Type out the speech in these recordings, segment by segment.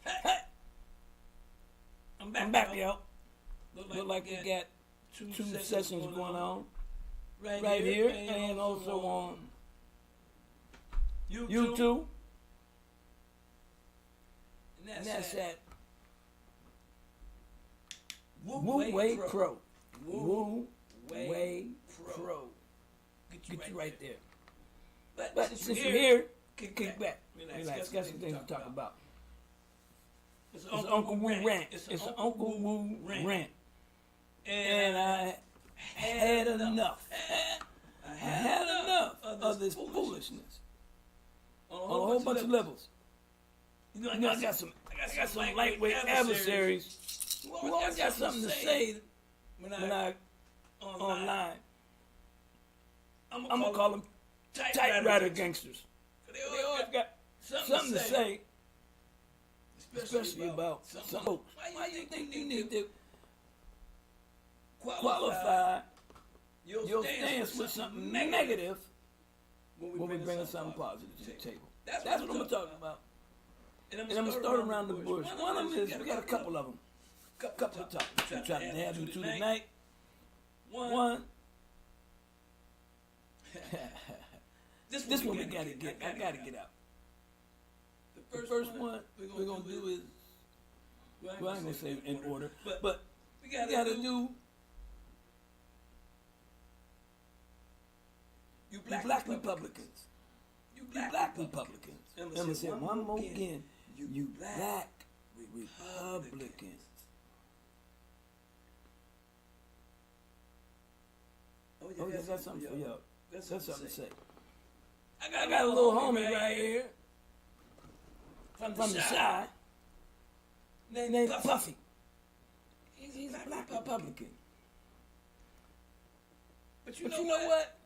Hey! I'm back, yo. Look like we got two sessions going on right here and also on YouTube. And that's at Woo Way Pro. Woo Way Pro. Get you right there. But since you're here, kick back. Relax. Got some things to talk about. It's Unk Woo Rant. It's an Unk Woo Rant. And I had enough. I had enough of this foolishness on a whole bunch of levels. You know, I got some lightweight adversaries who always got something to say when I online. I'm gonna call them typewriter gangsters. They always got something to say, especially about some folks. Why do you think you need to qualify your stance with something negative when we bring something positive to the table? That's what I'm talking about. And I'm going to start around the bush. One of them is, we got a couple of them. Couple of topics. We're trying to have them to tonight. One. This one we got to get. I got to get out. The first one we're going to do is, well, I ain't going to say in order, but we got to do you black Republicans. You black Republicans. I'm going to say one more again. You black Republicans. Oh, yeah, that's something for y'all. That's something to say. I got a little homie right here from the side named Puffy. He's a black Republican. But you know what?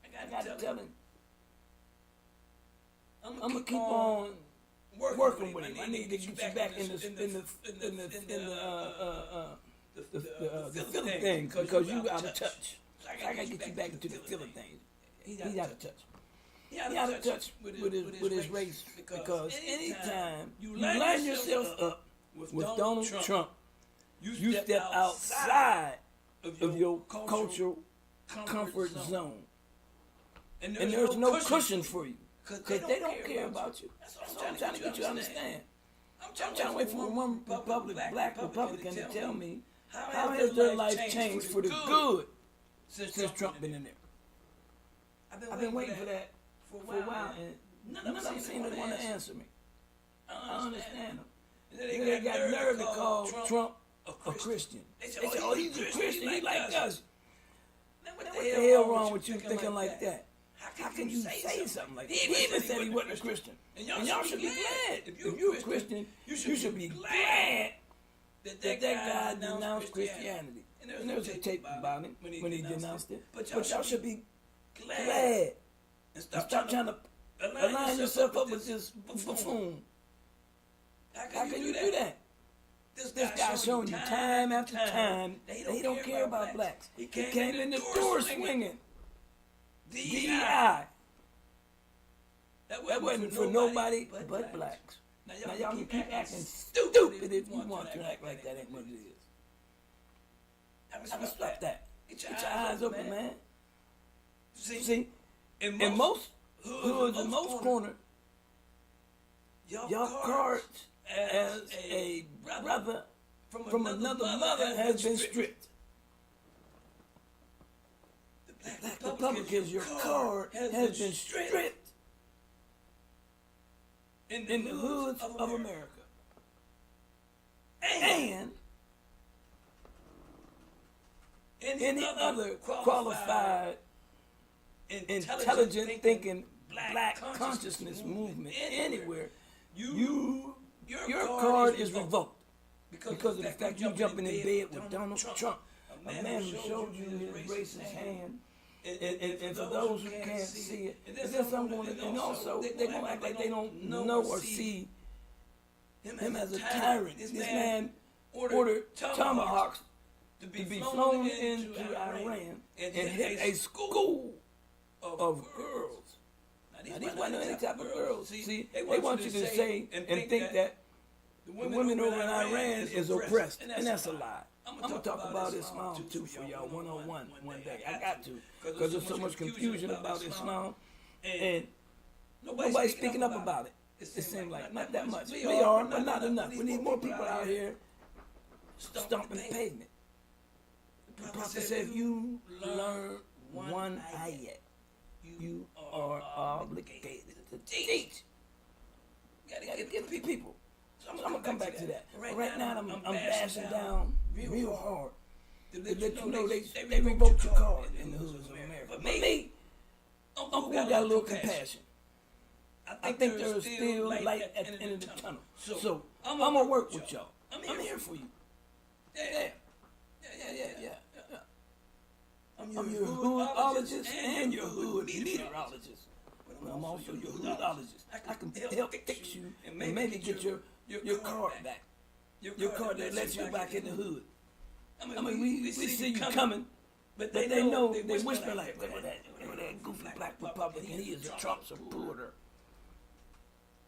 I got to tell him. I'm gonna keep on working with him. I need to get you back in the feeling thing because you out of touch. I gotta get you back into the feeling thing. He's out of touch. He's out of touch with his race because anytime you line yourself up with Donald Trump, you step outside of your cultural comfort zone, and there's no cushion for you. Because they don't care about you. That's what I'm trying to get you to understand. I'm trying to wait for one black Republican to tell me how has their life changed for the good since Trump been in there. I've been waiting for that for a while, and none of them seem to want to answer me. I don't understand them. They got nerve to call Trump a Christian. They say, oh, he's a Christian, he like us. What the hell wrong with you thinking like that? How can you say something like that? He even said he wasn't a Christian. And y'all should be glad. If you're a Christian, you should be glad that guy denounced Christianity. And there was a tape about him when he denounced it. But y'all should be glad. And stop trying to align yourself up with this buffoon. How can you do that? This guy's showing you time after time that he don't care about blacks. He came in the door swinging. DEI. That wasn't for nobody but blacks. Now y'all can keep acting stupid if you want to act like that ain't what it is. I stop that. Get your eyes open, man. See, in most hoods, in most corners, your cards as a brother from another mother has been stripped. Black Republicans, your card has been stripped in the hoods of America. And any other qualified, intelligent thinking black consciousness movement anywhere, your card is revoked because of the fact you jumping in bed with Donald Trump, a man who showed you his racist hand. And for those who can't see it, and also they're going to act like they don't know or see him as a tyrant. This man ordered tomahawks to be flown into Iran and hit a school of girls. Now, these weren't any type of girls. See, they want you to say and think that the women over in Iran is oppressed, and that's a lie. I'm going to talk about Islam too for y'all one-on-one one day. I got to, because there's so much confusion about Islam, and nobody's speaking up about it. It seems like not that much. We are, but not enough. We need more people out here stomping the pavement. The Prophet said, if you learn one ayat, you are obligated to teach. You got to get people. So I'm going to come back to that. Right now, I'm bashing down real hard to let you know they revoked your card in the hoods of America. But me, Uncle Woo got a little compassion. I think there's still light at the end of the tunnel. So I'm going to work with y'all. I'm here for you. Yeah. I'm your hoodologist and your hood meteorologist. But I'm also your hoodologist. I can help fix you and maybe get your card back. Your card that lets you back in the hood. I mean, we see you coming, but they know, they whisper like, look at that goofy black Republican, he is a Trump supporter.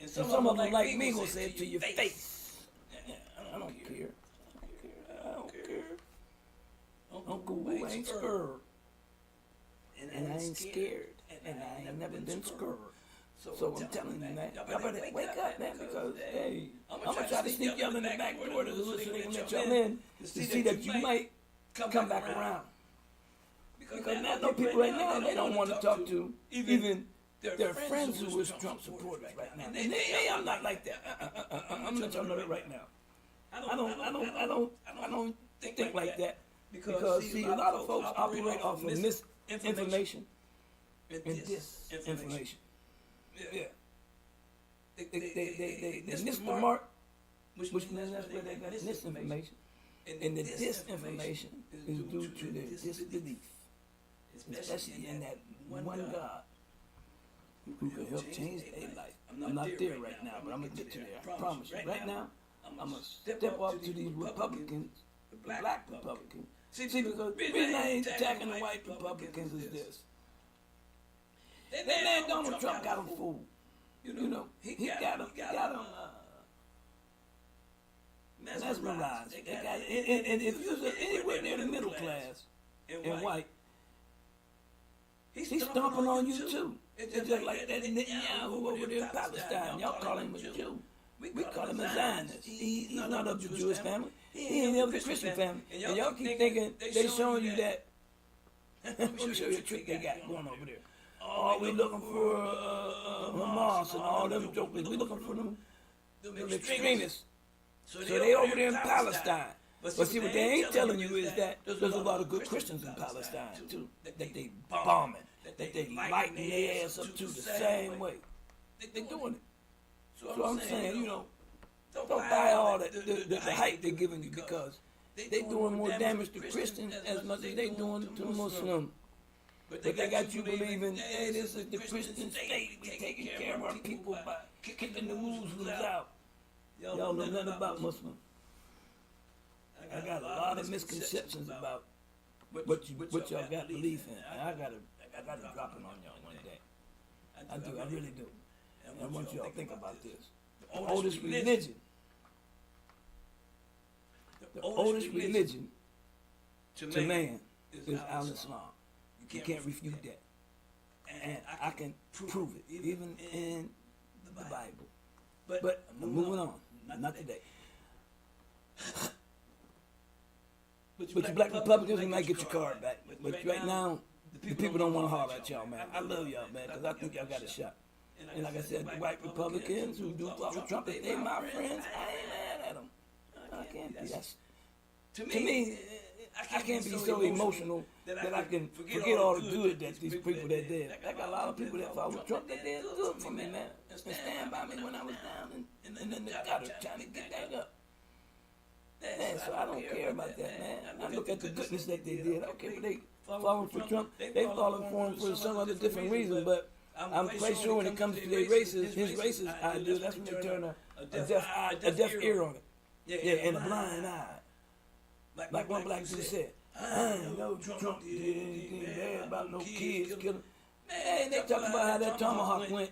And some of them like me will say it to your face. I don't care. Uncle Woo ain't scared. And I ain't scared. And I ain't never been scared. So I'm telling you, man, y'all better wake up, man, because, hey, I'm going to try to sneak y'all in the back door to the hood so they can let y'all in to see that you might come back around. Because now, no people right now, they don't want to talk to even their friends who was Trump supporters right now. And I'm not like that. I'm going to let y'all know that right now. I don't think like that. Because, see, a lot of folks operate off of misinformation and disinformation. Yeah. They missed the mark, which means that's where they got misinformation. And the disinformation is due to their disbelief, especially in that one God who can help change their life. I'm not there right now, but I'm going to get to there. I promise you. Right now, I'm going to step up to these Republicans, the black Republicans. See, because the reason I ain't attacking the white Republicans is this. That man Donald Trump got him fooled. You know, he got him mesmerized. And if you're anywhere near the middle class and white, he's stomping on you too. It's just like that Netanyahu over there in Palestine. Y'all call him a Jew. We call him a Zionist. He's not of the Jewish family. He ain't of the Christian family. And y'all keep thinking they showing you that. Let me show you a trick they got going over there. Oh, we looking for Hamas and all them jokers. We looking for them extremists. So they over there in Palestine. But see, what they ain't telling you is that there's a lot of good Christians in Palestine too. That they bombing. That they lighting their ass up too the same way. They doing it. So I'm saying, you know, don't buy all the hype they're giving you, because they doing more damage to Christians as much as they doing to Muslims. But they got you believing, hey, this is the Christian state. We taking care of our people by kicking the Muslims out. Y'all know nothing about Muslims. I got a lot of misconceptions about what y'all got belief in. And I gotta drop it on y'all one day. I do, I really do. And I want y'all to think about this. The oldest religion to man is Al-Islam. You can't refute that. And I can prove it, even in the Bible. But I'm moving on. Not today. But you black Republicans, you might get your card back. But right now, the people don't want to holler at y'all, man. I love y'all, man, because I think y'all got a shot. And like I said, the white Republicans who do follow Trump, if they my friends, I ain't mad at them. I can't be. That's, to me, I can't be so emotional that I can forget all the good that these people that did. I got a lot of people that follow Trump that did good for me, man. And stand by me when I was down and then the gutter trying to get back up. Man, so I don't care about that, man. I look at the goodness that they did. I don't care if they following for Trump. They following for him for some other different reason, but I'm quite sure when it comes to their races, his racist idea, that's when they turn a deaf ear on it. Yeah, and a blind eye. Like one black dude said, I ain't know Trump did anything bad about no kids killing. Man, they talking about how that tomahawk went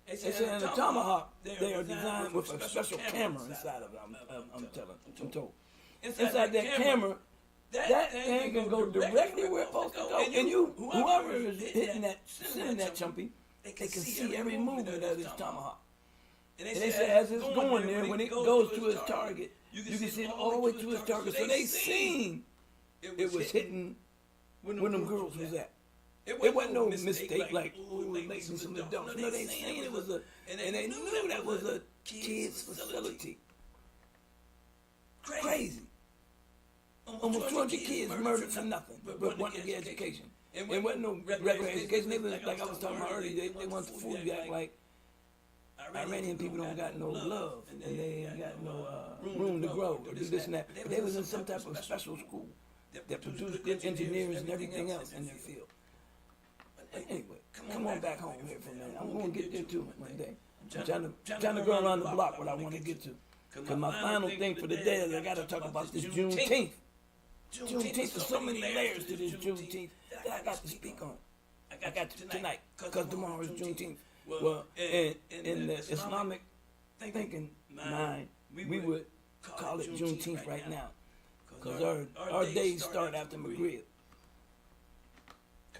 They said in the tomahawk, they are designed with a special camera inside of it, I'm told. Inside that camera, that thing can go directly where it's supposed to go. And whoever is sending that chumpy, they can see every movement of this tomahawk. And they said as it's going there, when it goes to its target, you can see it all the way to its target. So they seen it was hitting where them girls was at. It wasn't no mistake like, ooh, making some adults. No, they seen it was and they knew that was a kids' facility. Crazy. Almost 200 kids murdered for nothing, but wanting to get education. And wasn't no regular education. They was, like I was talking about earlier, they want the food to act like Iranian people don't got no love, and they ain't got no room to grow or do this and that. They was in some type of special school that produced good engineers and everything else in their field. But anyway, come on back home here for a minute. I'm going to get there too one day. I'm trying to go around the block what I want to get to. Because my final thing for the day is I got to talk about this Juneteenth. Juneteenth, there's so many layers to this Juneteenth that I got to speak on. I got to tonight, because tomorrow is Juneteenth. Well, in the Islamic thinking mind, we would call it Juneteenth right now, because our days start after Maghrib.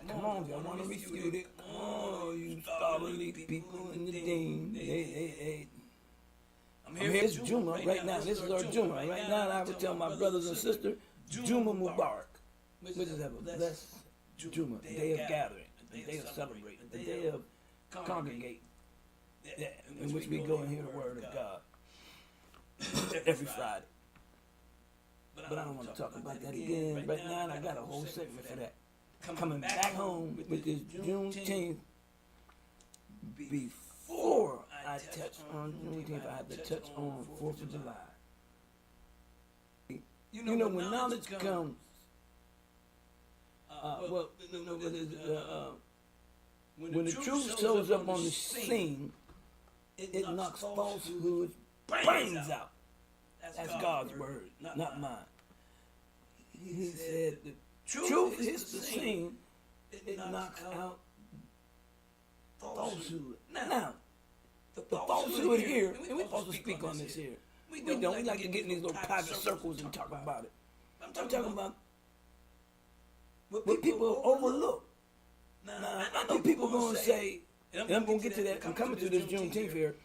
Come on, y'all want to refute it? Oh, you scholarly people in the deen. Hey. I'm here. It's Juma right now. This is our Juma. Right now, I would tell my brothers and sisters, Juma Mubarak. We just have a blessed Juma, the day of gathering, the day of celebrating, the day of congregate, in which we go and hear the word of God every Friday. But I don't want to talk about that again right now, and I got a whole segment for that. Coming back home with this Juneteenth, before I touch on Juneteenth, I have to touch on 4th of July. You know, when knowledge comes, when the truth shows up on the scene, it knocks falsehood's brains out. That's God's word, not mine. He said the truth hits the scene, it knocks out falsehood. Now, the falsehood here, and we're supposed to speak on this here. We don't. We like to get in these little private circles and talk about it. I'm talking about what people overlook. Now, I know people going to say, and I'm going to get to that, I'm coming to this Juneteenth here.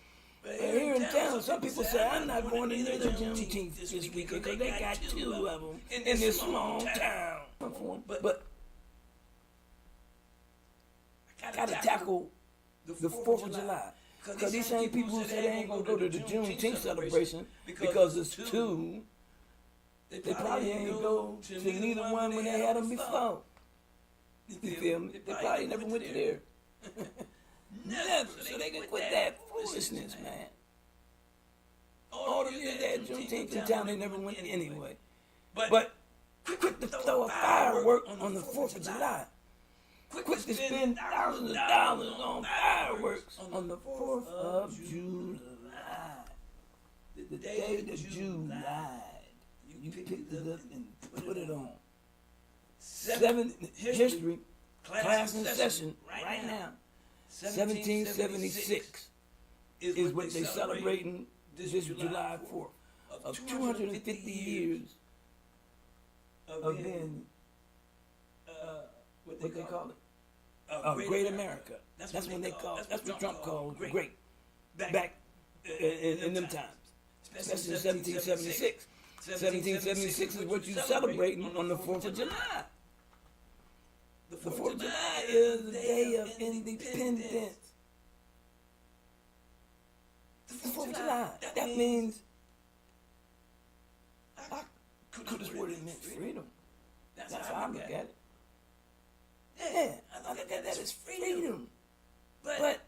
But here in town, some people say, I'm not going to near the Juneteenth this weekend because they got 2 of them in this small town. But I got to tackle the 4th of July. Because these same people who say they ain't going to go to the Juneteenth celebration because it's 2, they probably ain't go to neither one when they had them before. You feel me? They probably never went there. Never. So they can quit that foolishness, man. All the years they had Juneteenth in town, they never went anyway. But quick to throw a firework on the 4th of July. Quick to spend thousands of dollars on fireworks on the 4th of July. The day that you lied. You picked it up and put it on. 7th history class in session right now. 1776 is what they're celebrating this July 4th. Of 250 years of being, what they call it? Great America. That's what they call it. That's what Trump called great back in them times. Especially in 1776. 1776 is what you're celebrating on the 4th of July. The 4th of July is the day of independence. The 4th of July. That means, I could have sworn it meant freedom. That's how I look at it. Yeah, I look at that as freedom. But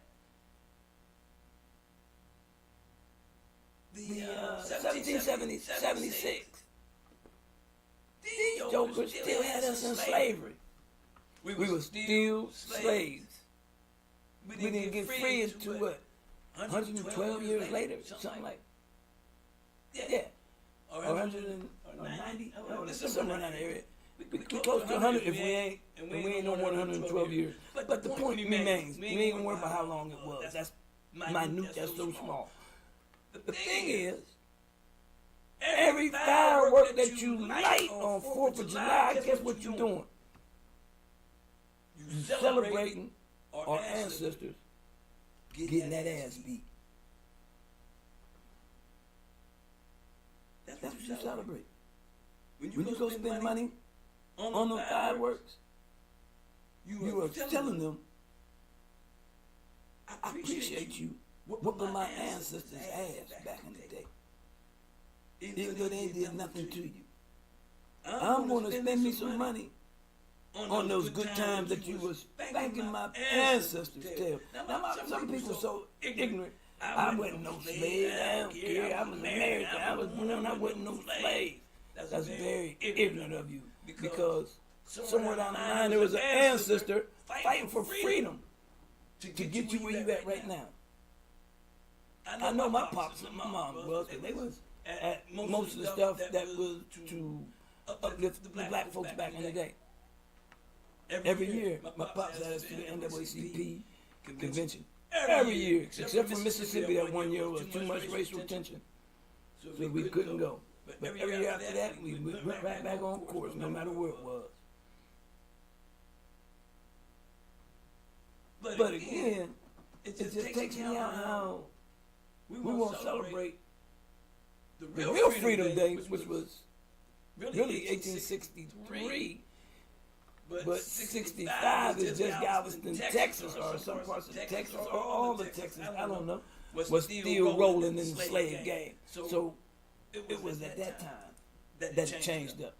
the 1776, these jokers still had us in slavery. We were still slaves. We didn't get free until what? 112 years later, something like that. Yeah. Or 190, somewhere around the area. We close to 100 if we ain't no more than 112 years. But the point remains, we ain't gonna worry about how long it was. That's minute, that's so small. The thing is, every firework that you light on 4th of July, guess what you're doing? You're celebrating our ancestors getting that ass beat. That's what you celebrate. When you go spend money on those fireworks, you are telling them, I appreciate you whooping my ancestors' ass back in the day. Even though they did nothing to you. I'm going to spend me some money on those good times that you was spanking my ancestors' tail. Now, some people are so ignorant. I wasn't no slave. I don't care. I was American. I was born. I wasn't no slave. That's very ignorant of you, because somewhere down the line there was an ancestor fighting for freedom to get you where you at right now. I know my pops and my mom was, because they was at most of the stuff that was to uplift the black folks back in the day. Every year, my pops had us to the NAACP convention. Every year, except for Mississippi, that one year was too much racial tension, so we couldn't go. But every year after that, we went right back on course, no matter where it was. But again, it just takes me out how we want to celebrate the real Freedom Day, which was really 1863. But 65 is just Galveston, Texas, or some parts of Texas, or all of Texas, I don't know, was still rolling in the slave game. So it was at that time that it changed up.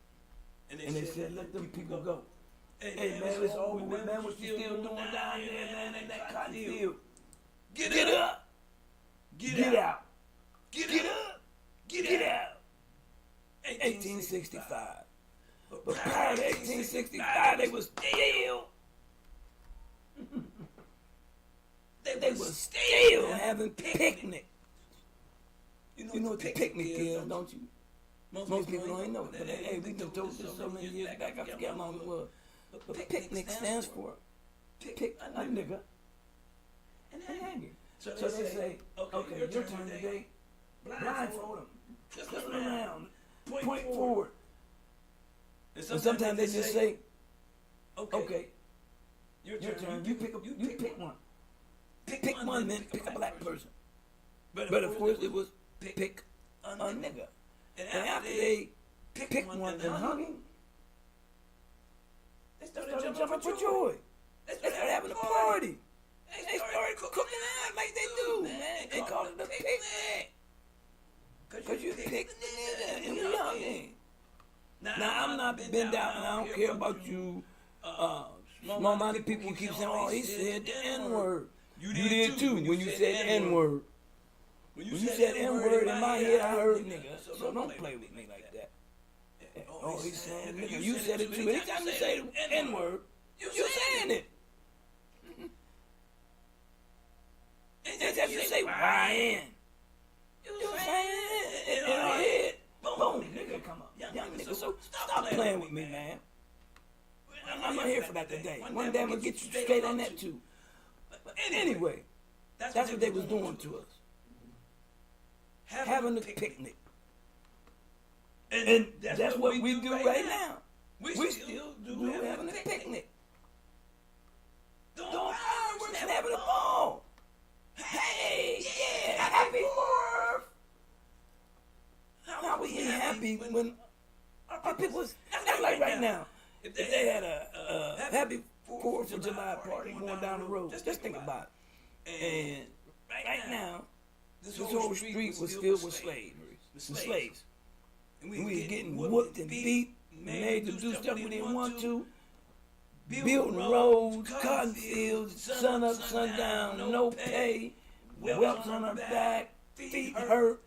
And they said, let them people go. Hey man, it's over with, man. What you still doing down there, man, in that cotton field? Get up! Get out! Get up! Get out! 1865. But prior to 1865, they was still, they was still having picnics. You know what the picnic is, don't you? Most people don't even know it. But hey, we've been told this so many years back, I forget how long it was. But picnic stands for pick a nigga and hanging. So they say, okay, your turn today. Blindfold them. Just look around. Point forward. And sometimes they just say, okay, your turn. You pick one. Pick one, then pick a black person. But of course it was pick a nigga. And after they picked one and hung him, they started jumping for joy. They started having a party. They started cooking out like they do, man. They call it a picnic. Because you picked the nigga and we hung him. Now, I'm not bent out, and I don't care about you small-minded people who keep saying, oh, he said the N-word. You did too when you said N-word. When you said N-word, in my head, I heard nigga. So don't play with me like that. Oh, he's saying nigga. You said it too. Anytime you say the N-word, you're saying it. Anytime you say YN, you're saying it. In our head, boom, nigga come up. Young nigga, so stop playing with me, man. I'm not here for that today. One day I'm going to get you straight on that too. But anyway, that's what they was doing to us. Having a picnic. And that's what we do right now. We still do having a picnic. Doing fireworks and having a ball. Hey, yeah, happy 4th. How we ain't happy when our people was, that's like right now. If they had a happy 4th of July party going down the road, just think about it. And right now, this whole street was filled with slaves. And we were getting whooped and beat, made to do stuff we didn't want to, building roads, cotton fields, sun up, sun down, no pay, welts on our back, feet hurt,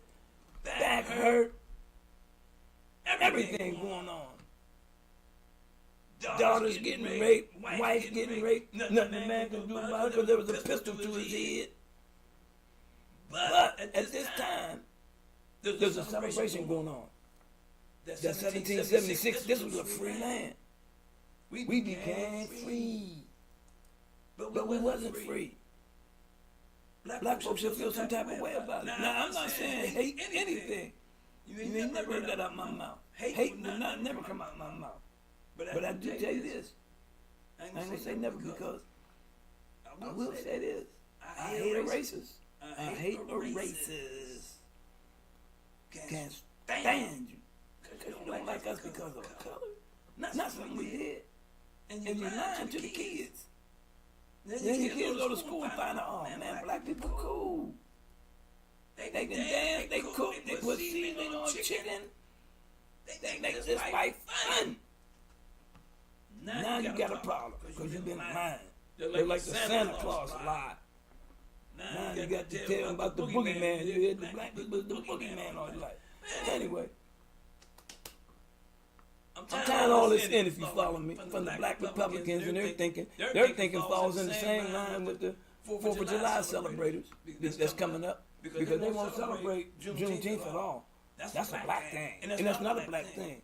back hurt, everything going on. Daughters getting raped, wife getting raped, nothing the man can do about it because there was a pistol to his head. But at this time, there's a celebration going on. That 1776, this was a free land. We became free. But we wasn't free. Black folks should feel some type of way about it. Now, I'm not saying hate anything. You ain't never heard that out my mouth. Hate will not never come out my mouth. But I do tell you this. I ain't gonna say never because I will say this. I hate a racist. I hate a racist. Can't stand you. Because you don't like us because of color. Not something we did. And you're lying to the kids. Then the kids go to school and find out, oh man, black people cool. They can dance, they cook, they put seasoning on chicken. They make this life fun. Now you got a problem because you've been lying. They're like the Santa Claus lie. Now you got to tell them about the boogeyman. You hear the black people, the boogeyman all your life. Anyway, I'm tying all this in if you follow me, from the black Republicans and their thinking falls in the same line with the 4th of July celebrators that's coming up because they won't celebrate Juneteenth at all. That's a black thing, and that's not a black thing.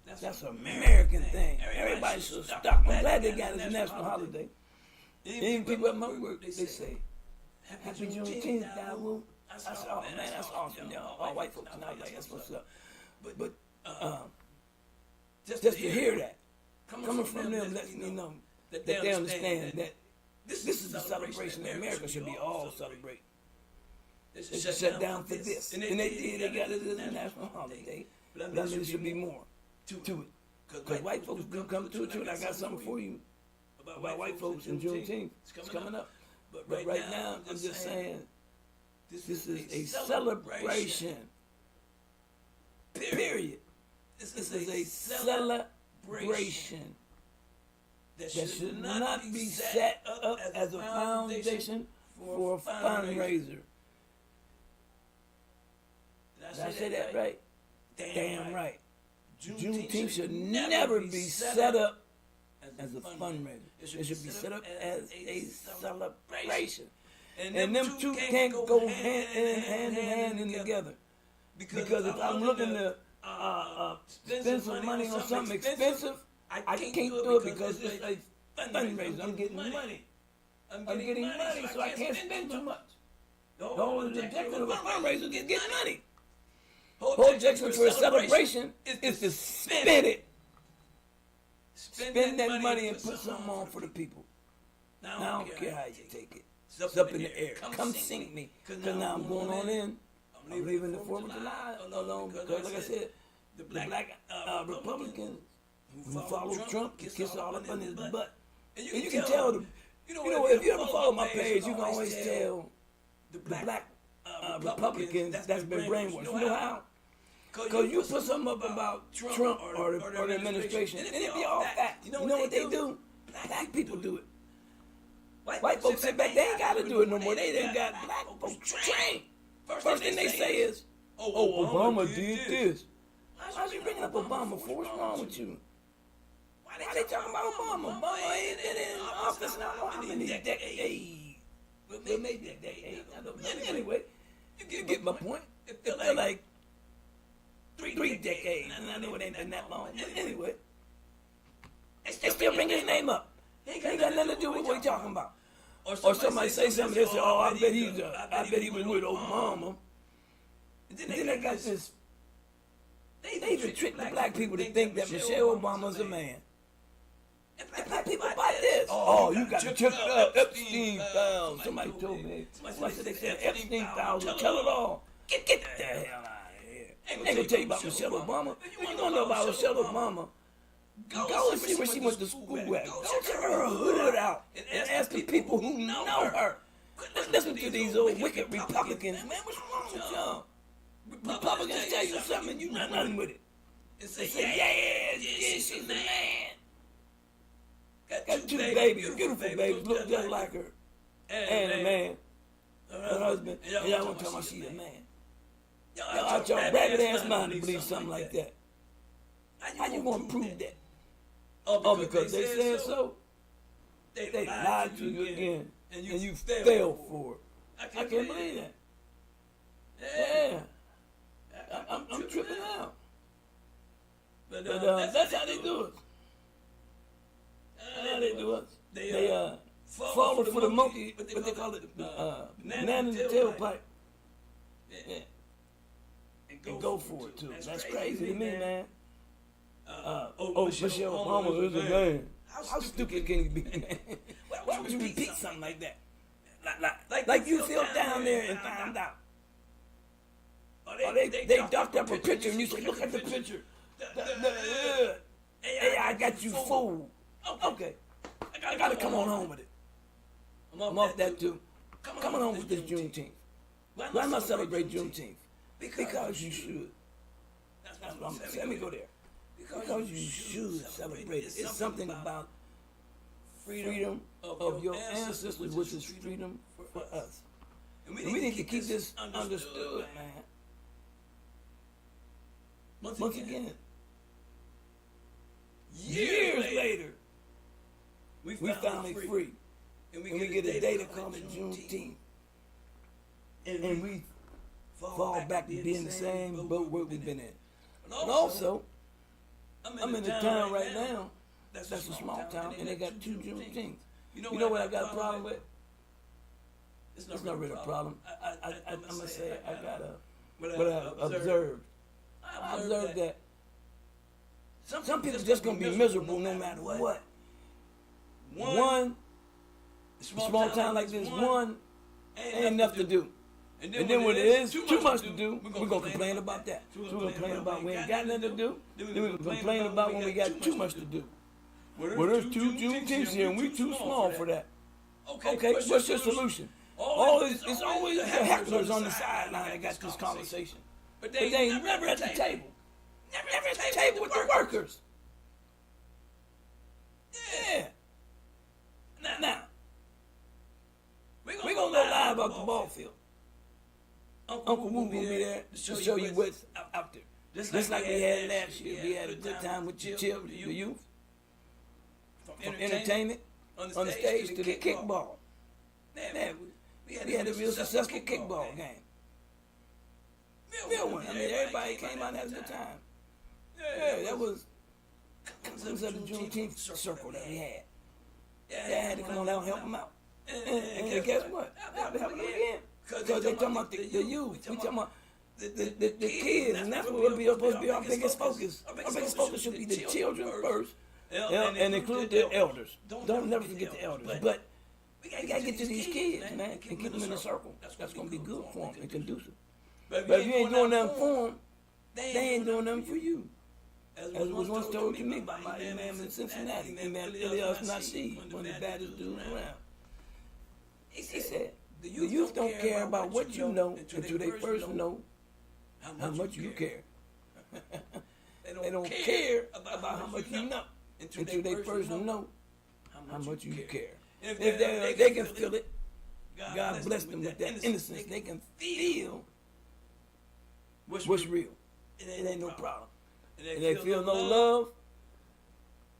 That's an American thing. Everybody should stop. I'm glad they got it as a national holiday. Even people at my work, they say, Happy Juneteenth, Dawu. I said, oh man, that's awesome, y'all. All white folks, and I was like, that's what's up. But just to hear that, coming from them lets me know that they understand that this is a celebration that America should be all celebrating. They should shut down for this. And they did, they got it as a national holiday. But I mean, there should be more to it. Because white folks do come to it too, and I got something for you about white folks and Juneteenth. It's coming up. But right now, I'm just saying, this is a celebration. Period. This is a celebration that should not be set up as a foundation for a fundraiser. Did I say that right? Damn right. Juneteenth should never be set up as a fundraiser. It should be set up as a celebration. And them two can't go hand in hand together. Because if I'm looking to spend some money on something expensive, I can't do it because it's a fundraiser. I'm getting money. So I can't spend too much. The whole objective of a fundraiser is to get money. Whole objective for a celebration is to spend it. Spend that money and put something on for the people. Now, I don't care how you take it. It's up in the air. Come sing me. Because now I'm going on in. I'm leaving the 4th of July alone because, like I said, the black Republicans who follow Trump can kiss all up on his butt. And you can tell them, if you ever follow my page, you can always tell the black Republicans that's been brainwashed. You know how? Because you put something up about Trump or the administration, and it be all fact. You know what they do? Black people do it. White folks sit back, they ain't got to do it no more. They done got black folks trained. First thing they say is, oh, Obama did this. Why are you bringing up Obama for? What's wrong with you? Why they talking about Obama? Obama ain't been in office now how many decades? Well, maybe a decade. I don't know. Anyway, you get my point. It feel like 3 decades. And I know it ain't been that long. But anyway, they still bring his name up. He ain't got nothing to do with what he's talking about. Or somebody say something, they say, oh, I bet he was with Obama. And then they got this, they even trick the black people to think that Michelle Obama's a man. And black people buy this. Oh, you got to check it up. Epstein files. Somebody told me. Somebody said they said Epstein files. Tell it all. Get the hell out of here. Ain't gonna tell you about Michelle Obama. If you want to know about Michelle Obama, go and see where she went to school at. Go check her hood out and ask the people who know her. Listen to these old wicked Republicans. Man, what's wrong with y'all? Republicans tell you something and you run with it. They say, yeah, she's a man. Got 2 babies, beautiful babies, look just like her. And a man. Her husband. And y'all want to tell me she's a man. Y'all out y'all rabbit ass mind to believe something like that. How you gonna prove that? Oh, because they said so? They lied to you again, and you fell for it. I can't believe that. Yeah. I'm tripping out. But that's how they do it. That's how they do it. They follow for the monkey, what they call it, banana in the tailpipe. Yeah. And go for it too. That's crazy to me, man. Michelle Obama is a man. How stupid can you be, man? Why would you repeat something like that? Like you feel down there and found out. Or they ducked up a picture and you say, look at the picture. Hey, I got you fooled. Okay. I gotta come on home with it. I'm off that too. Come on home with this Juneteenth. Why not celebrate Juneteenth? Because you should. That's what I'm saying. Let me go there. Because you should celebrate it. It's something about freedom of your ancestors, which is freedom for us. And we need to keep this understood, man. Once again, years later, we finally free. And we get a day to call it Juneteenth. And we fall back to being the same boat where we've been in. And also, I'm in a town right now that's a small town, and they got 2 Juneteenths. You know what I got a problem with? It's not really a problem. I'm going to say I got what I observed. I observed that some people just going to be miserable no matter what. One, small town like this, ain't enough to do. And then when it is too much to do, we're going to complain about that. So we're going to complain about we ain't got nothing to do. Then we're going to complain about when we got too much to do. Well, there's 2 Juneteenths here and we too small for that. Okay, what's your solution? It's always the hecklers on the sideline that got this conversation. But they ain't never at the table. Never at the table with the workers. Yeah. Now, we're going to go live about the ball field. Uncle Woo will be there to show you what's out there. Just like we had last year. We had a good time with the children, the youth. From entertainment on the stage to the kickball. Man, we had a real successful kickball game. Real one. I mean, everybody came out and had a good time. Yeah, that was comes of the Juneteenth circle that we had. Yeah, I had to come on out and help them out. And guess what? I have to help them again. Because they're talking about the youth. We talking about the kids. And that's what we're supposed to be our biggest focus. Our biggest focus should be the children first. And include the elders. Don't never forget the elders. But we got to get to these kids, man, and keep them in a circle. That's going to be good for them and conducive. But if you ain't doing nothing for them, they ain't doing nothing for you. As was once told to me by my imam in Cincinnati, Imam Ilyas Nasheed, one of the baddest dudes around. He said, the youth don't care about what you know until they first know how much you care. They don't care about how much you know until they first know how much you care. If they can feel it, God bless them with that innocence. They can feel what's real. It ain't no problem. And they feel no love,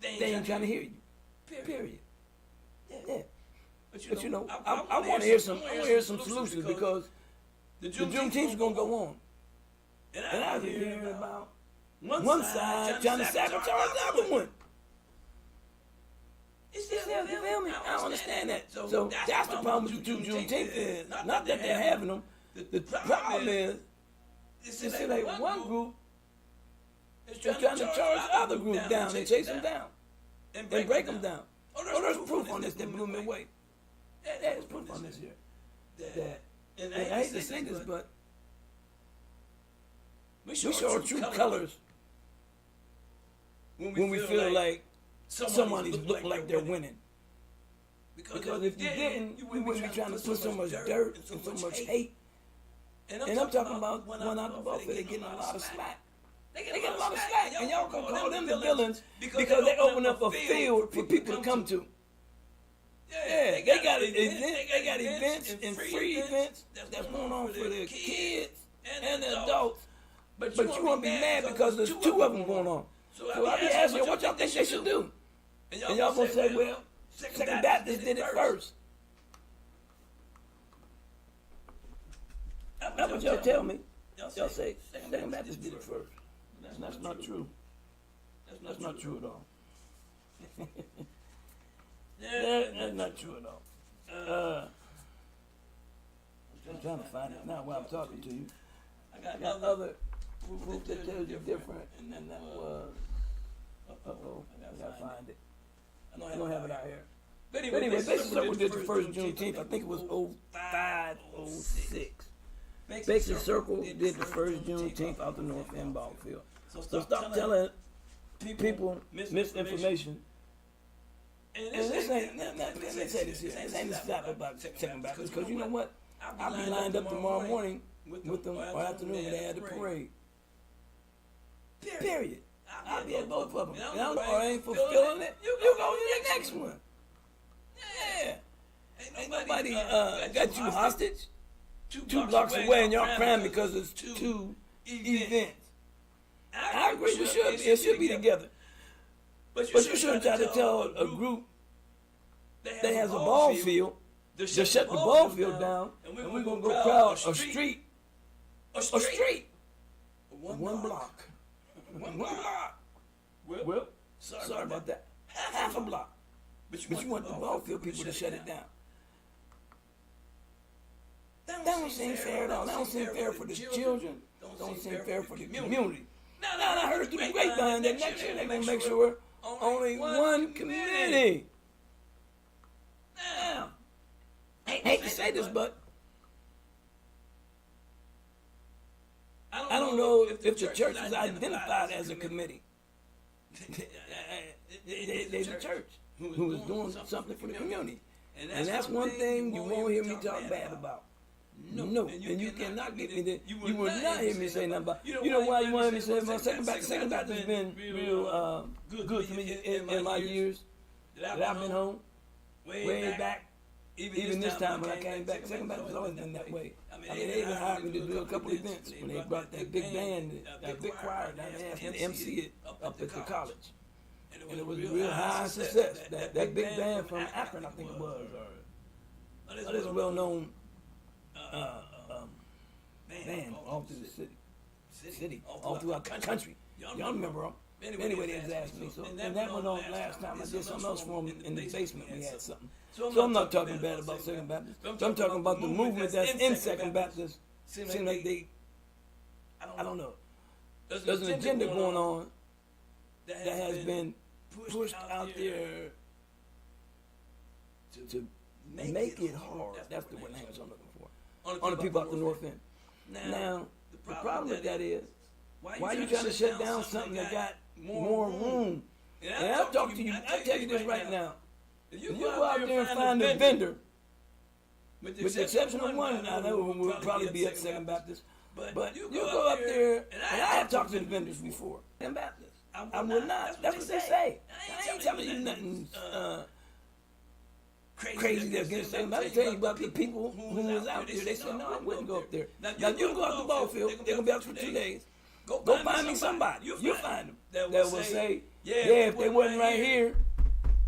they ain't trying to hear you. Period. Yeah. But you know, I want to hear some solutions because the Juneteenth is going to go on. And I've been hearing about one side trying to sabotage the other one. You feel me? I don't understand that. So that's the problem with the 2 Juneteenth is not that they're having them. The problem is it's like one group is trying to charge the other group down and chase them down and break them down. Oh, there's proof on this that blew me away. There's proof on this here. And I hate to say this, but we show our true colors when we feel like somebody's look like they're winning. Because if you didn't, you wouldn't be trying to put so much dirt and so much hate. And I'm talking about one out the buffet, they're getting a lot of slack. They get a lot of slack, and y'all gonna call them the villains because they open up a field for people to come to. Yeah, they got events and free events that's going on for the kids and the adults. But you won't be mad because there's 2 of them going on. So I'll be asking you what y'all think they should do. And y'all gonna say, well, Second Baptist did it first. That's what y'all tell me. Y'all say Second Baptist did it first. That's not true. That's not true at all. That's not true at all. I'm trying to find it now while I'm talking to you. I got other proof that tells you different, and that was, uh-oh, I gotta find it. I don't have it out here. But anyway, Basic Circle did the first Juneteenth. I think it was 05, 06. Basic Circle did the first Juneteenth out the North End ball field. So stop telling people misinformation. And this ain't, let me say this here, this ain't stop about Second Baptist, because you know what? I'll be lined up tomorrow morning with them, or afternoon when they had the parade. Period. I'll be at both of them. And I ain't fulfilling it, you go to the next one. Yeah. Ain't nobody got you hostage 2 blocks away and y'all crying because it's 2 events. I agree, it should be together. But you shouldn't try to tell a group that has a ball field to shut the ball field down, and we're going to go crowd a street. One block. One block. Well, sorry about that. Half a block. But you want the ball field people to shut it down. That don't seem fair at all. That don't seem fair for the children. Don't seem fair for the community. Now I heard through the grapevine that next year they're going to make sure only one community. Now, I hate to say this, but I don't know if the church is identified as a committee. They're the church who is doing something for the community. And that's one thing you won't hear me talk bad about. No, and you cannot get me there. You will not hear me say nothing about. You know why you want me to say about Second Baptist? Second Baptist has been real good to me in my years that I've been home. Way back, even this time when I came back, Second Baptist has always been that way. I mean, they even hired me to do a couple events when they brought that big band, that big choir down there and MC it up at the college. And it was a real high success. That big band from Akron, I think it was, or this well-known band all through the city, all throughout the country. Y'all remember them. Anyway, they just asked me. So, and that went on last time. I did something else for them in the basement. We had something. So I'm not talking bad about Second Baptist. So I'm talking about the movement that's in Second Baptist. Seems like they, I don't know. There's an agenda going on that has been pushed out there to make it hard. That's the word I'm looking for. On the people out the North End. Now, the problem with that is, why are you trying to shut down something that got more room? And I'll talk to you, I'll tell you this right now. If you go out there and find a vendor, with the exception of one, I know who will probably be at Second Baptist, but you go up there, and I have talked to the vendors before, Second Baptist. I will not. That's what they say. I ain't telling you nothing crazy against Second Baptist. I tell you about the people who was out there. They said, no, I wouldn't go up there. Now, you go out the ball field, they're going to be out for 2 days. Go find me somebody. You find them that will say, yeah, if they wasn't right here,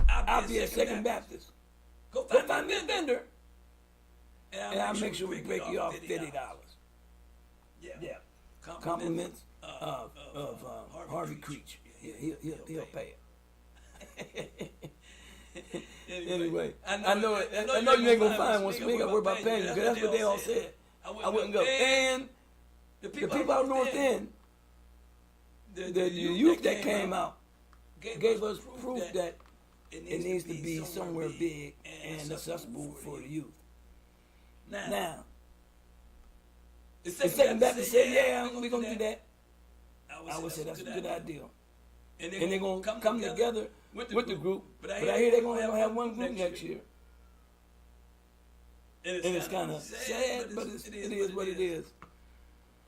I'll be at Second Baptist. Go find me a vendor, and I'll make sure we break you off $50. Yeah. Compliments of Harvey Creech. He'll pay it. Anyway, I know you ain't gonna find one, so we ain't gotta worry about paying you, because that's what they all said. I wouldn't go. And the people out North End, the youth that came out, gave us proof that it needs to be somewhere big and accessible for the youth. Now, the Second Baptist said, yeah, we're going to do that. I would say that's a good idea. And they're going to come together with the group. But I hear they're going to have one group next year. And it's kind of sad, but it is what it is.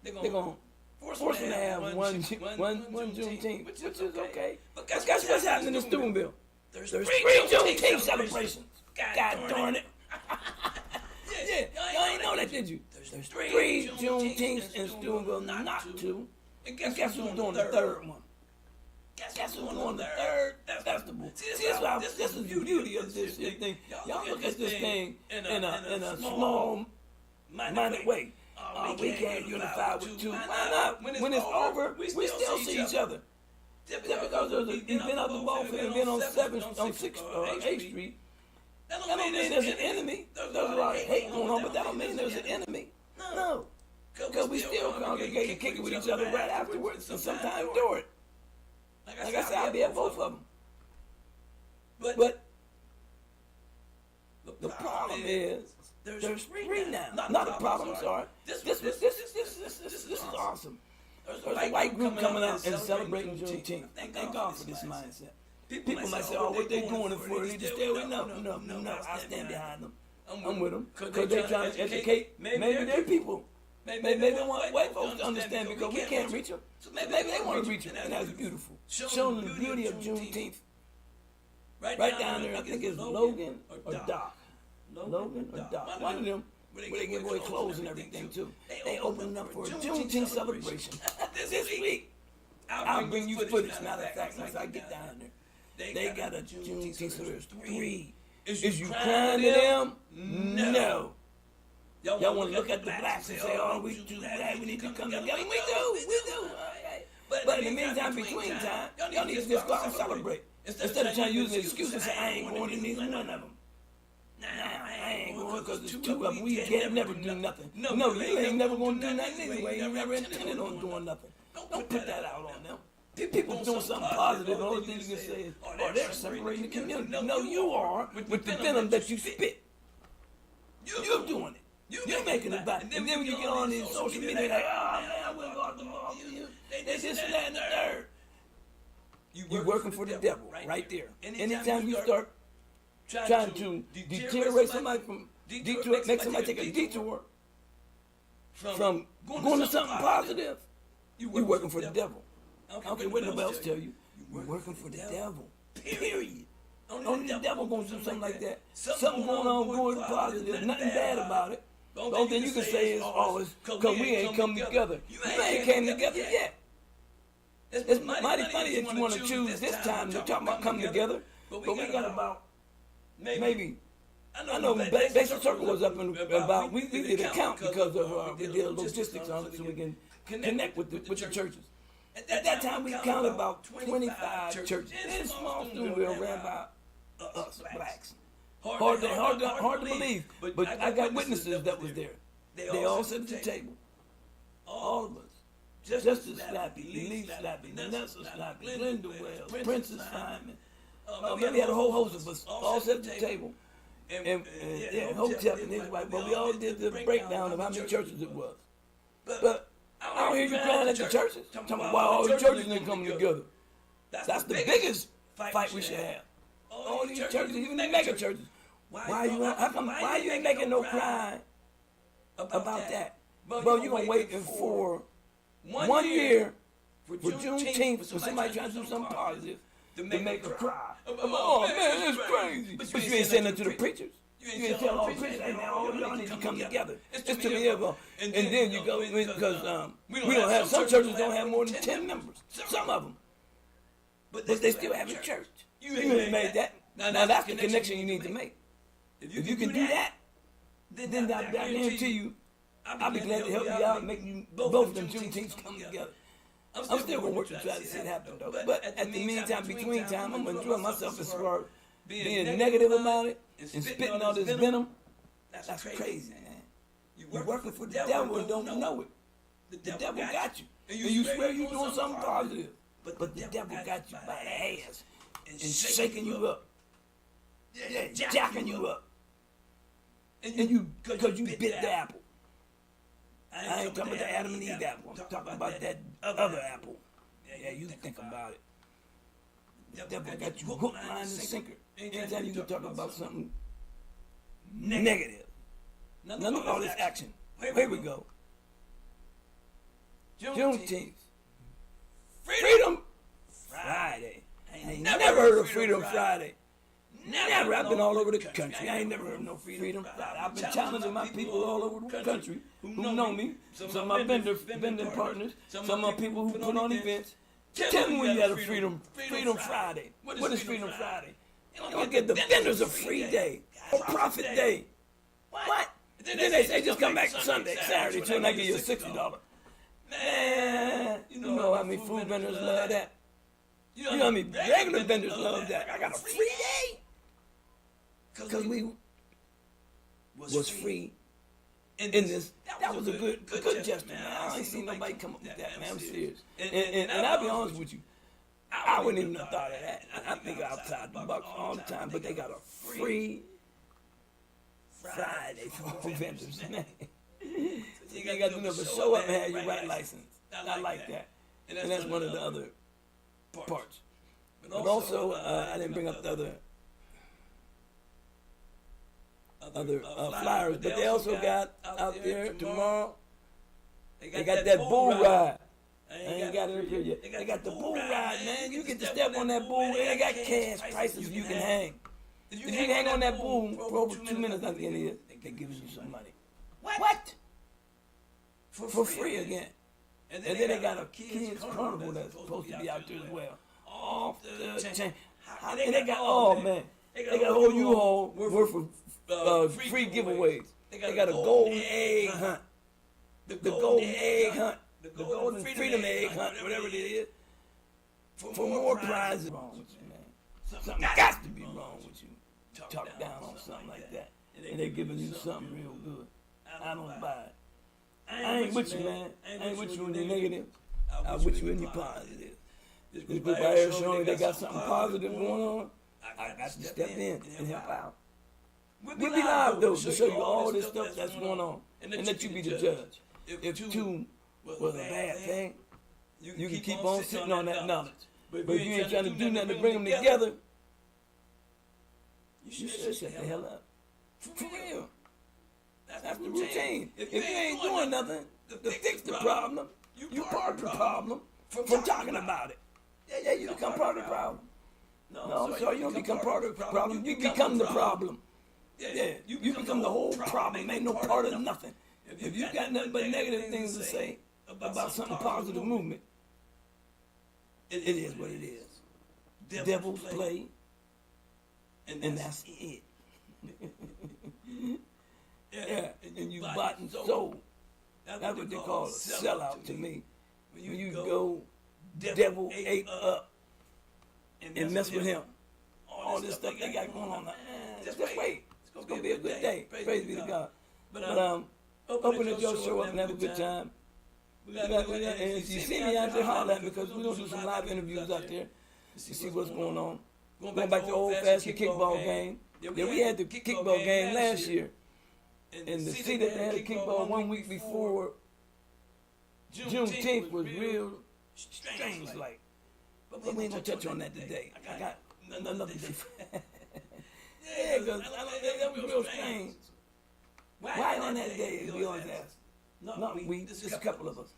They're going to force them to have one Juneteenth, which is okay. But guess what's happening in Steubenville? There's 3 Juneteenth celebrations. God darn it. Yeah, y'all ain't know that, did you? There's 3 Juneteenths in Steubenville, not 2. And guess who's doing the 3rd one? Guess who's doing the 3rd festival? See, this is the beauty of this thing. Y'all look at this thing in a small-minded way. We can't unify with 2. Why not? When it's over, we still see each other. Just because there's an event out the ball field, event on 6th or 8th Street, That don't mean there's an enemy. There's a lot of hate going on, but that don't mean there's an enemy. No. Because we still congregate and kick it with each other right afterwards, and sometimes do it. Like I said, I'll be at both of them. But the problem is, there's three now. Not a problem, I'm sorry. This is awesome. There's a white group coming out and celebrating Juneteenth. Thank God for this mindset. People might say, oh, what they doing it for? They need to stay away. No. I stand behind them. I'm with them. Because they're trying to educate maybe their people. Maybe they want white folks to understand because we can't reach them. So maybe they want to reach them, and that's beautiful. Showing the beauty of Juneteenth. Right down there, I think it's Logan or Doc. Logan or Doc. One of them, where they give away clothes and everything too. They opening up for a Juneteenth celebration this week. I'll bring you footage, matter of fact, once I get down there. They got a Juneteenth, so there's 3. Is you crying to them? No. Y'all want to look at the blacks and say, oh, we too bad, we need to come together. We do. But in the meantime, between time, y'all need to just go out and celebrate. Instead of trying to use an excuse and say, I ain't going to neither one of them. Nah, I ain't going because there's 2 of them. We can't never do nothing. No, you ain't never going to do nothing anyway. You never intended on doing nothing. Don't put that out on them. People doing something positive, the only thing you can say is, oh, they're separating the community. No, you are with the venom that you spit. You're doing it. You're making it back. And then when you get on these social media, they're like, oh, man, we're going to go to you. They this and that and the third. You're working for the devil right there. Anytime you start trying to deteriorate somebody from detour, make somebody take a detour from going to something positive, you're working for the devil. I don't care what nobody else tell you. You're working for the devil. Period. Only the devil gonna do something like that. Something going on, going positive, nothing bad about it. The only thing you can say is, oh, it's because we ain't come together. You ain't came together yet. It's mighty funny that you want to choose this time to talk about coming together, but we got about maybe. I know Basic Circle was up in about, we did a count because of we did logistics on it so we can connect with the churches. At that time, we counted about 25 churches. In small studio ran by us, blacks. Hard to believe, but I got witnesses that was there. They all sat at the table. All of us. Justice Slappy, Lee Slappy, Vanessa Slappy, Glenda Wells, Princess Simon. Maybe had a whole host of us all sat at the table. And Hotep and his wife, but we all did the breakdown of how many churches it was. But I don't hear you crying at the churches. Talking about why all the churches ain't coming together. That's the biggest fight we should have. All these churches, even the mega churches. Why you ain't making no cry about that? Bro, you gonna wait for 1 year for Juneteenth for somebody trying to do something positive to make a cry. Oh man, that's crazy. But you ain't saying that to the preachers. You ain't telling all the preachers, hey man, all y'all need to come together. It's to me ever. And then you go, because we don't have, some churches don't have more than 10 members. Some of them. But they still have a church. You ain't made that. Now that's the connection you need to make. If you can do that, then I guarantee you, I'll be glad to help you out and make you both of them Juneteenths come together. I'm still going to work to try to see it happen, though. But at the meantime, between time, I'm enjoying myself as far as being negative about it and spitting all this venom. That's crazy, man. You're working for the devil and don't know it. The devil got you. And you swear you're doing something positive. But the devil got you by the ass and shaking you up. Yeah, jacking you up. And you, because you bit the apple. I ain't talking about the Adam and Eve apple. I'm talking about that other apple. Yeah, you think about it. The devil got you hook, line, and sinker. Anytime you can talk about something negative. None of all this action. Here we go. Juneteenth. Freedom Friday. I ain't never heard of Freedom Friday. Never. I've been all over the country. I ain't never heard of no Freedom Friday. I've been challenging my people all over the country who know me. Some of my vendor partners. Some of my people who put on events. Tell me when you had a Freedom Friday. What is Freedom Friday? You don't give the vendors a free day or profit day. What? Then they say just come back Sunday, Saturday too, and I give you a $60. Man, you know how many food vendors love that? You know how many regular vendors love that? I got a free day? because we was free in this. That was a good gesture, man. I ain't seen nobody come up with that, man. I'm serious. And I'll be honest with you, I wouldn't even have thought of that. I think outside the box all the time, but they got a free Friday for vendors, man. You got to do nothing but show up and have your right license. I like that. And that's one of the other parts. But also, I didn't bring up the other flyers, but they also got out there tomorrow. They got that bull ride. I ain't got it up here yet. They got the bull ride, man. You get to step on that bull, and they got cash prices you can hang. If you hang on that bull for over 2 minutes at the end of it, they give you some money. What? For free again. And then they got a kids carnival that's supposed to be out there as well. Off the chain. And they got, oh man, they got a whole U-Haul worth of free giveaways. They got a golden egg hunt. The golden egg hunt. The golden freedom egg hunt, whatever it is. For more prizes. Wrong with you, man. Something got to be wrong with you. Talk down on something like that. And they're giving you something real good. I don't buy it. I ain't with you, man. I ain't with you in your negative. I'm with you in your positive. This group out here showing they got something positive going on. I got to step in and help out. We'll be live, though, to show you all this stuff that's going on. And let you be the judge. If two was a bad thing, you can keep on sitting on that knowledge. But if you ain't trying to do nothing to bring them together, you should shut the hell up. For real. That's the routine. If you ain't doing nothing to fix the problem, you part of the problem from talking about it. Yeah, you become part of the problem. No, I'm sorry, you don't become part of the problem. You become the problem. Yeah, you become the whole problem. Ain't no part of nothing. If you got nothing but negative things to say about something positive movement, it is what it is. Devils play, and that's it. Yeah, and you bought and sold. That's what they call a sellout to me. When you go devil ape up and mess with him. All this stuff they got going on. Just wait. It's going to be a good day. Praise be to God. But open the door, show up and have a good time. And if you see me out there, holler at me, because we're going to do some live interviews out there to see what's going on. Going back to old-fashioned kickball game. Yeah, we had the kickball game last year. And to see that they had a kickball 1 week before Juneteenth was real strange, like. But we ain't gonna touch on that today. I got another day. Yeah, because that was real strange. Why on that day? We always ask. Not we, just a couple of us.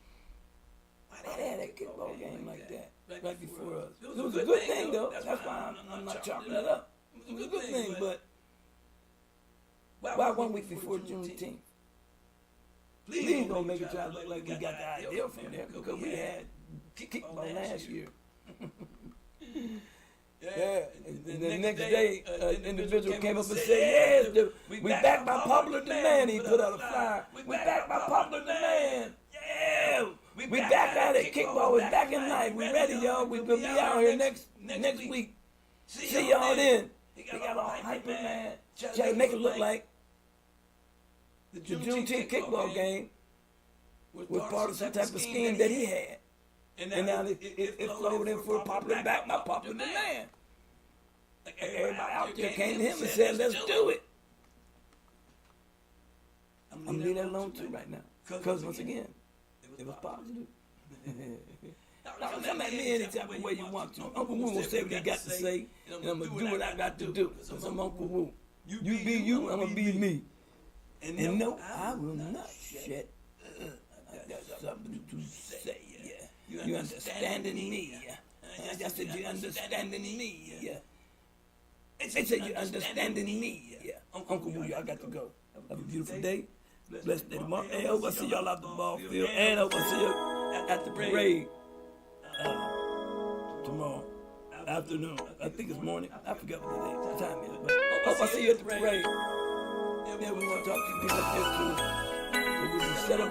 Why they had that kickball game like that right before us? It was a good thing though. That's why I'm not chalking it up. It was a good thing, but. Why 1 week before Juneteenth? Please don't make it try to look like we got the idea from there, because we had kickball last year. Yeah, and the next day, an individual came up and said, yes, we back by popular demand. He put out a flyer. We back by popular demand. Yeah, we back at it. Kickball is back in life. We ready, y'all. We're going to be out here next week. See y'all then. He got all hyper, man. Try to make it look like the Juneteenth kickball game was part of some type of scheme that he had. And now it flowed in for a popular back, not popular demand. Like everybody out there came to him and said, let's do it. I'm going to leave that alone too right now. Because once again, it was positive. Now, come at me any type of way you want to. Uncle Woo will say what he got to say, and I'm going to do what I got to do. Because I'm Uncle Woo. You be you, I'm going to be me. And no, I will not shut up. I got something to say. Yeah. You understanding me? I said you understanding me? Yeah. They said you understanding me? Yeah. Uncle Woo, y'all got to go. Have a beautiful day. Blessed day tomorrow. Hey, I hope I see y'all out the ball field. And I hope I see you at the parade tomorrow afternoon. I think it's morning. I forgot what the time is. But I hope I see you at the parade. Yeah, we want to talk to you people up here too. So we can set up.